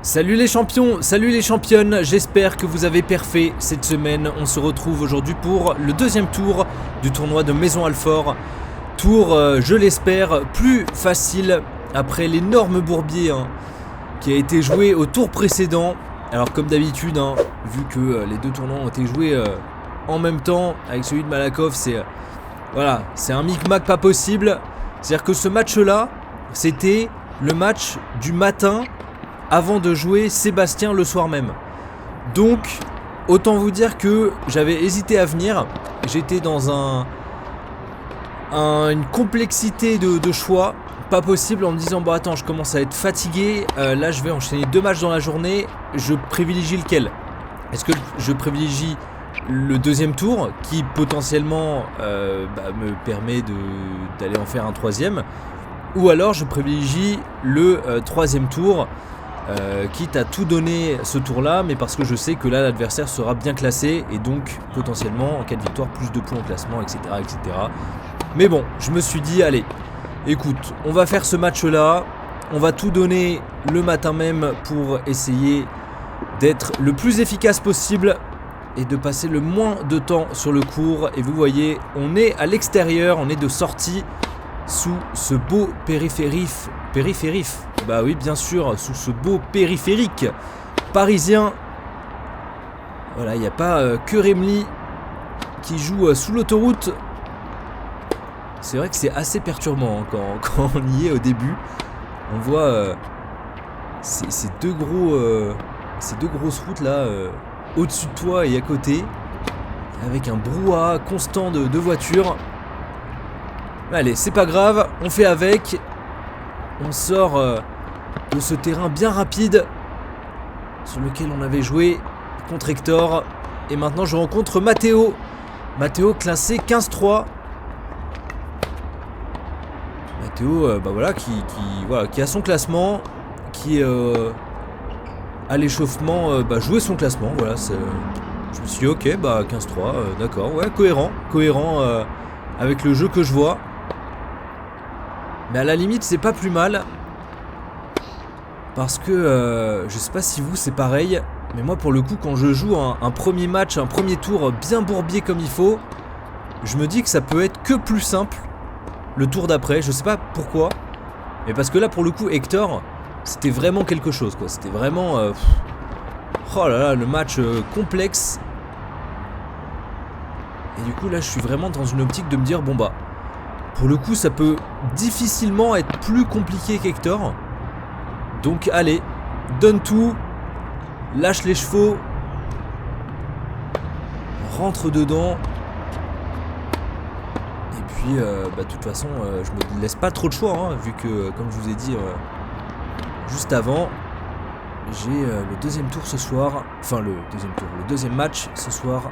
Salut les champions, salut les championnes, j'espère que vous avez perfait cette semaine. On se retrouve aujourd'hui pour le deuxième tour du tournoi de Maison Alfort. Tour, je l'espère, plus facile après l'énorme bourbier qui a été joué au tour précédent. Alors comme d'habitude, vu que les deux tournois ont été joués en même temps avec celui de Malakoff, c'est un micmac pas possible. C'est-à-dire que ce match-là, c'était le match du matin avant de jouer Sébastien le soir même. Donc, autant vous dire que j'avais hésité à venir. J'étais dans une complexité de choix pas possible en me disant bon attends, je commence à être fatigué, là je vais enchaîner 2 matchs dans la journée, je privilégie lequel? Est-ce que je privilégie le deuxième tour qui potentiellement me permet d'aller en faire un troisième, ou alors je privilégie le troisième tour, quitte à tout donner ce tour là, mais parce que je sais que là l'adversaire sera bien classé et donc potentiellement en cas de victoire plus de points au classement, etc. Mais bon, je me suis dit allez, écoute, on va faire ce match là, on va tout donner le matin même pour essayer d'être le plus efficace possible et de passer le moins de temps sur le court. Et vous voyez, on est à l'extérieur, on est de sortie sous ce beau périphérique. Bah oui, bien sûr, sous ce beau périphérique parisien. Voilà, il n'y a pas que Remli qui joue sous l'autoroute. C'est vrai que c'est assez perturbant quand on y est au début. On voit ces deux grosses routes là au-dessus de toi et à côté, avec un brouhaha constant de voitures. Allez, c'est pas grave, on fait avec. On sort de ce terrain bien rapide sur lequel on avait joué contre Hector. Et maintenant je rencontre Matteo. Matteo classé 15-3. Matteo qui a son classement, qui à l'échauffement jouer son classement. Voilà, je me suis dit ok, 15-3, d'accord, ouais, cohérent avec le jeu que je vois. Mais à la limite c'est pas plus mal, parce que je sais pas si vous c'est pareil, mais moi pour le coup quand je joue un premier match, un premier tour bien bourbier comme il faut, je me dis que ça peut être que plus simple le tour d'après. Je sais pas pourquoi, mais parce que là pour le coup Hector c'était vraiment quelque chose quoi. C'était vraiment oh là là, le match complexe. Et du coup là je suis vraiment dans une optique de me dire bon pour le coup ça peut difficilement être plus compliqué qu'Hector. Donc allez, donne tout, lâche les chevaux, rentre dedans. Et puis de toute façon je me laisse pas trop de choix, vu que comme je vous ai dit juste avant, j'ai le deuxième tour ce soir. Enfin le deuxième match ce soir.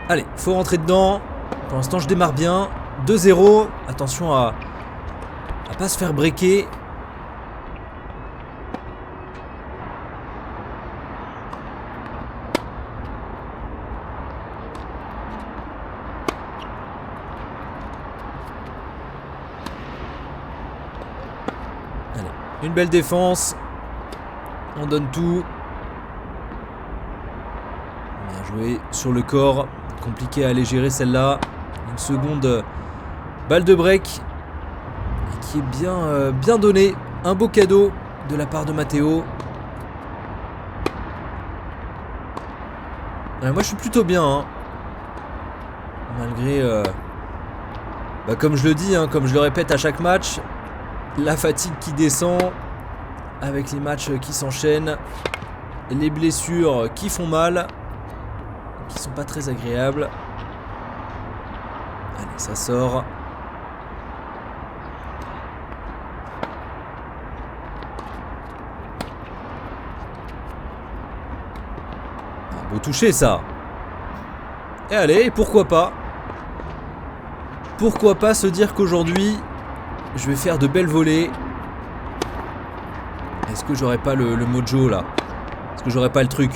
Allez, faut rentrer dedans. Pour l'instant je démarre bien. 2-0. Attention à pas se faire breaker. Allez, une belle défense. On donne tout. Bien joué sur le corps. Compliqué à aller gérer celle-là. Une seconde balle de break qui est bien donnée. Un beau cadeau de la part de Matteo. Moi je suis plutôt bien, malgré comme je le dis, comme je le répète à chaque match, la fatigue qui descend avec les matchs qui s'enchaînent, les blessures qui font mal, qui sont pas très agréables. Allez, ça sort. Beau toucher ça. Et allez, pourquoi pas se dire qu'aujourd'hui je vais faire de belles volées. Est-ce que j'aurais pas le mojo là? Est-ce que j'aurais pas le truc?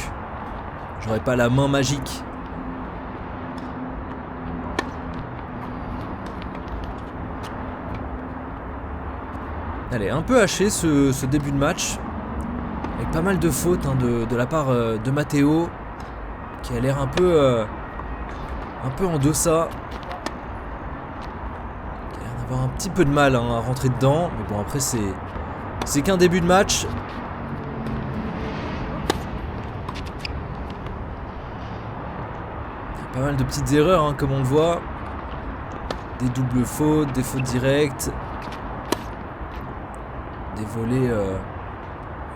J'aurais pas la main magique? Allez, un peu haché ce début de match. Avec pas mal de fautes hein, de la part de Matteo. Qui a l'air un peu en deçà. Qui a l'air d'avoir un petit peu de mal hein, à rentrer dedans. Mais bon, après, c'est qu'un début de match. Il y a pas mal de petites erreurs, hein, comme on le voit. Des doubles fautes, des fautes directes. Des volets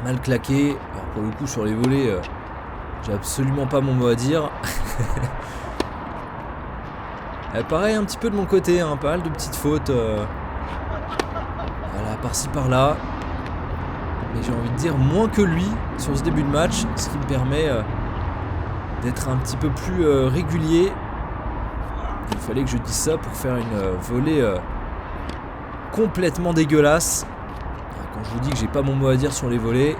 mal claqués. Alors pour le coup, sur les volets, j'ai absolument pas mon mot à dire. Pareil, un petit peu de mon côté, hein, pas mal de petites fautes. Voilà, par-ci par-là. Mais j'ai envie de dire moins que lui sur ce début de match, ce qui me permet d'être un petit peu plus régulier. Il fallait que je dise ça pour faire une volée complètement dégueulasse. Quand je vous dis que j'ai pas mon mot à dire sur les volets,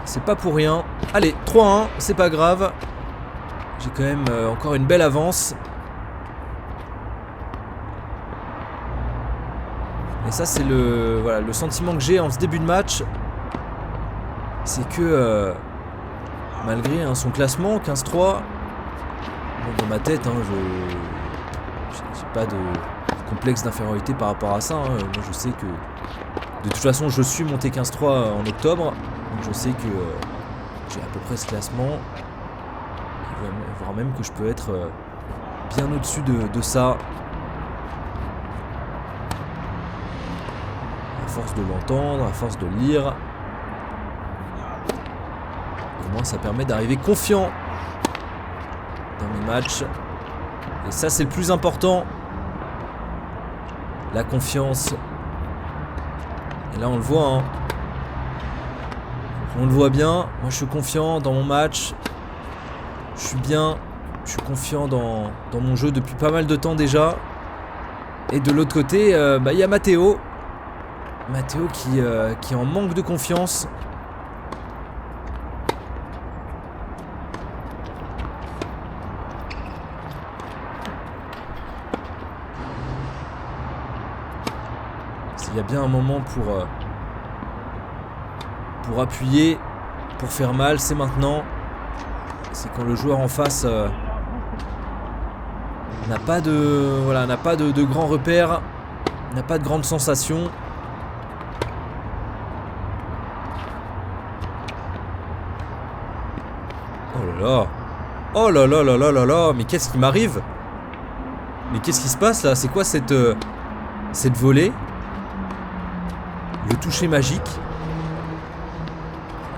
c'est pas pour rien. Allez, 3-1, c'est pas grave. J'ai quand même encore une belle avance. Et ça, c'est le sentiment que j'ai en ce début de match. C'est que malgré hein, son classement 15-3, bon, dans ma tête, hein, j'ai pas de complexe d'infériorité par rapport à ça. Hein. Moi, je sais que de toute façon, je suis monté 15-3 en octobre. Donc je sais que j'ai à peu près ce classement. Voire même que je peux être bien au-dessus de ça. À force de l'entendre, à force de le lire. Au moins ça permet d'arriver confiant dans mes matchs. Et ça c'est le plus important. La confiance. Et là on le voit hein. On le voit bien. Moi je suis confiant dans mon match. Je suis bien. Je suis confiant dans mon jeu depuis pas mal de temps déjà. Et de l'autre côté, y a Matteo. Matteo qui est en manque de confiance. Il y a bien un moment pour appuyer, pour faire mal, c'est maintenant. C'est quand le joueur en face n'a pas de grands repères, n'a pas de grandes sensations. Oh là là. Oh là là là là là là. Mais qu'est-ce qui m'arrive? Mais qu'est-ce qui se passe là? C'est quoi cette volée? Le toucher magique.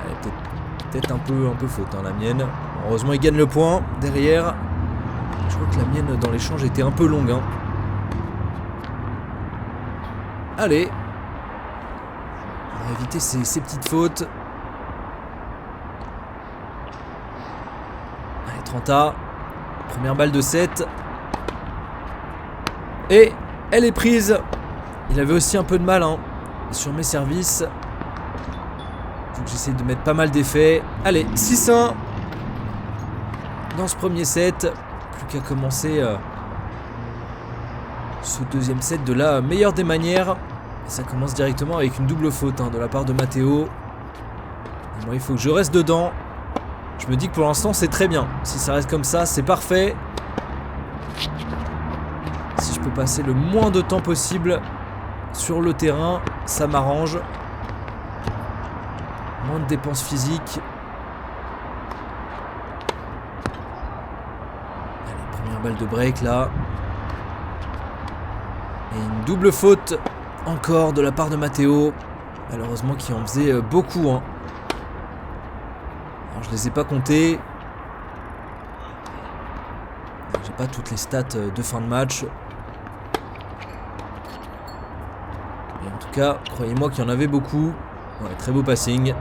Elle est peut-être un peu faute hein, la mienne. Heureusement il gagne le point derrière. Je crois que la mienne dans l'échange était un peu longue hein. Allez. On va éviter ces petites fautes. Allez 30A. Première balle de 7. Et elle est prise. Il avait aussi un peu de mal hein, sur mes services. Faut que j'essaie de mettre pas mal d'effets. Allez, 6-1 dans ce premier set. Plus qu'à commencer ce deuxième set de la meilleure des manières. Et ça commence directement avec une double faute hein, de la part de Matteo. Et moi, il faut que je reste dedans. Je me dis que pour l'instant, c'est très bien. Si ça reste comme ça, c'est parfait. Si je peux passer le moins de temps possible sur le terrain, ça m'arrange. Moins de dépenses physiques. Allez, première balle de break là. Et une double faute encore de la part de Matteo. Malheureusement qui en faisait beaucoup hein. Alors je les ai pas comptés. J'ai pas toutes les stats de fin de match. Mais en tout cas, croyez-moi qu'il y en avait beaucoup. Ouais, très beau passing.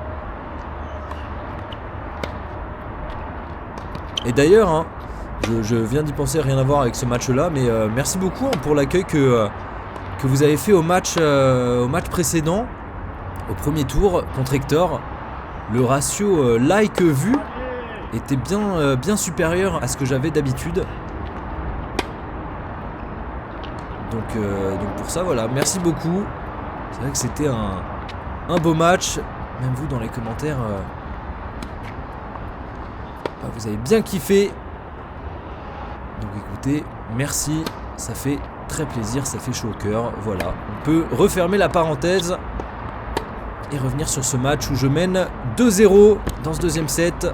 Et d'ailleurs, hein, je viens d'y penser, rien à voir avec ce match-là, mais merci beaucoup hein, pour l'accueil que vous avez fait au match précédent, au premier tour contre Hector. Le ratio like-vu était bien supérieur à ce que j'avais d'habitude. Donc pour ça, voilà, merci beaucoup. C'est vrai que c'était un beau match. Même vous dans les commentaires, vous avez bien kiffé. Donc écoutez, merci, ça fait très plaisir, ça fait chaud au cœur. Voilà, on peut refermer la parenthèse et revenir sur ce match où je mène 2-0 dans ce deuxième set.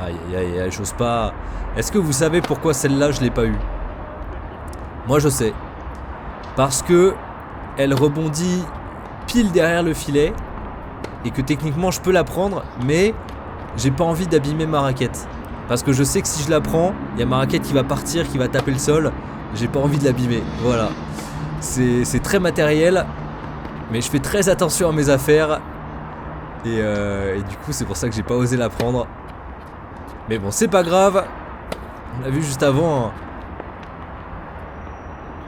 Aïe aïe aïe, j'ose pas. Est-ce que vous savez pourquoi celle-là je l'ai pas eu? Moi je sais. Parce que elle rebondit pile derrière le filet et que techniquement je peux la prendre, mais j'ai pas envie d'abîmer ma raquette. Parce que je sais que si je la prends, il y a ma raquette qui va partir, qui va taper le sol. J'ai pas envie de l'abîmer. Voilà. C'est très matériel, mais je fais très attention à mes affaires. Et du coup, c'est pour ça que j'ai pas osé la prendre. Mais bon, c'est pas grave. On a vu juste avant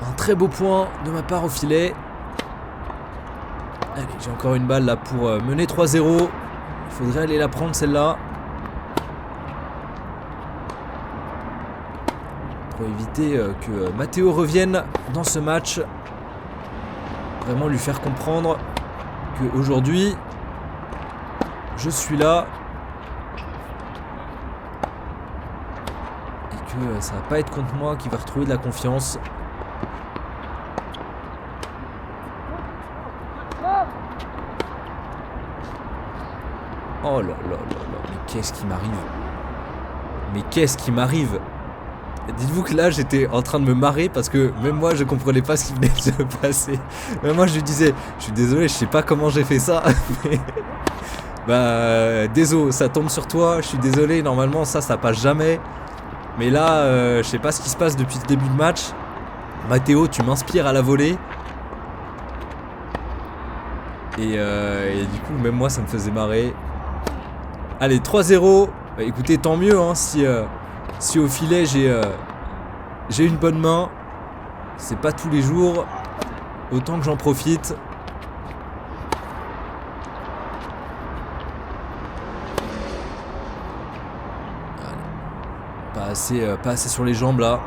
un très beau point de ma part au filet. Allez, j'ai encore une balle là pour mener 3-0. Il faudrait aller la prendre celle-là. Pour éviter que Matteo revienne dans ce match. Vraiment lui faire comprendre qu'aujourd'hui, je suis là. Et que ça va pas être contre moi qu'il va retrouver de la confiance. Oh là là là là, mais qu'est-ce qui m'arrive? Mais qu'est-ce qui m'arrive? Dites-vous que là j'étais en train de me marrer parce que même moi je comprenais pas ce qui venait de se passer. Même moi je lui disais, je suis désolé, je sais pas comment j'ai fait ça. Mais désolé, ça tombe sur toi, je suis désolé, normalement ça passe jamais. Mais là, je sais pas ce qui se passe depuis le début de match. Matteo, tu m'inspires à la volée. Et du coup, même moi ça me faisait marrer. Allez, 3-0. Bah, écoutez, tant mieux hein, si au filet j'ai une bonne main. C'est pas tous les jours. Autant que j'en profite. Allez. Pas assez sur les jambes là.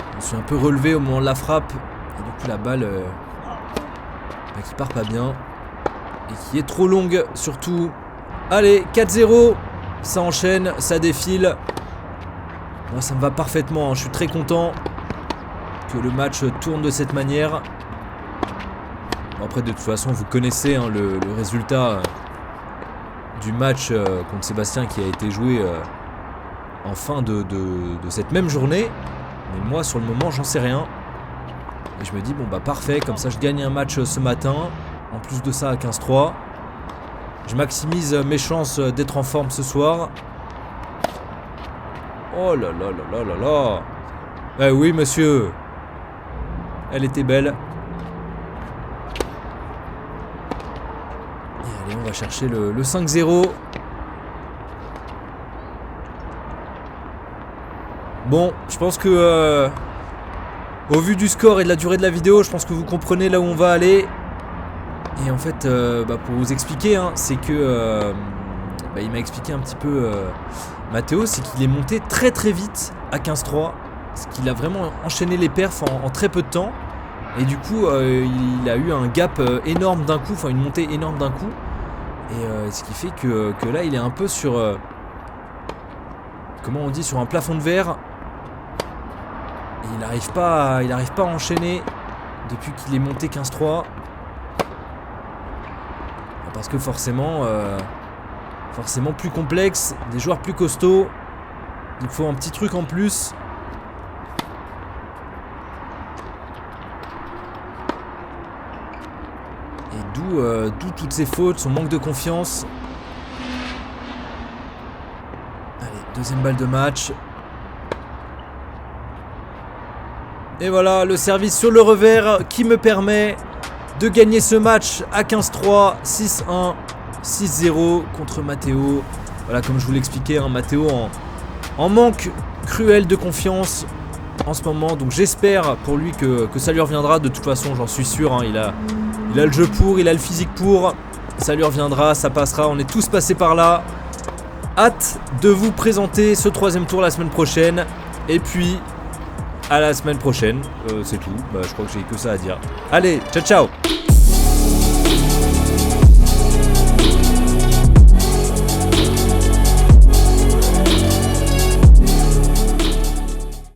Je me suis un peu relevé au moment de la frappe. Et du coup la balle qui part pas bien. Et qui est trop longue surtout. Allez, 4-0. Ça enchaîne, ça défile. Moi ça me va parfaitement, hein. Je suis très content que le match tourne de cette manière. Bon, après de toute façon vous connaissez hein, le résultat du match contre Sébastien qui a été joué en fin de cette même journée. Mais moi sur le moment j'en sais rien. Et je me dis bon bah parfait, comme ça je gagne un match ce matin. En plus de ça à 15-3. Je maximise mes chances d'être en forme ce soir. Oh là là là là là là. Eh oui monsieur. Elle était belle. Et allez, on va chercher le 5-0. Bon, je pense que au vu du score et de la durée de la vidéo, je pense que vous comprenez là où on va aller. Et en fait, pour vous expliquer, hein, c'est que il m'a expliqué un petit peu Matteo, c'est qu'il est monté très très vite à 15-3, parce qu'il a vraiment enchaîné les perfs en très peu de temps. Et du coup, il a eu un gap énorme d'un coup, enfin une montée énorme d'un coup. Et ce qui fait que là, il est un peu sur, comment on dit, sur un plafond de verre. Et il n'arrive pas à enchaîner depuis qu'il est monté 15-3. Parce que forcément plus complexe, des joueurs plus costauds, il faut un petit truc en plus. Et d'où toutes ces fautes, son manque de confiance. Allez, deuxième balle de match. Et voilà, le service sur le revers qui me permet de gagner ce match à 15-3, 6-1, 6-0 contre Matteo. Voilà, comme je vous l'expliquais, hein, Matteo en manque cruel de confiance en ce moment. Donc j'espère pour lui que ça lui reviendra. De toute façon, j'en suis sûr. Hein, il a le jeu pour, il a le physique pour. Ça lui reviendra, ça passera. On est tous passés par là. Hâte de vous présenter ce troisième tour la semaine prochaine. Et puis, à la semaine prochaine. C'est tout. Bah, je crois que j'ai que ça à dire. Allez, ciao ciao.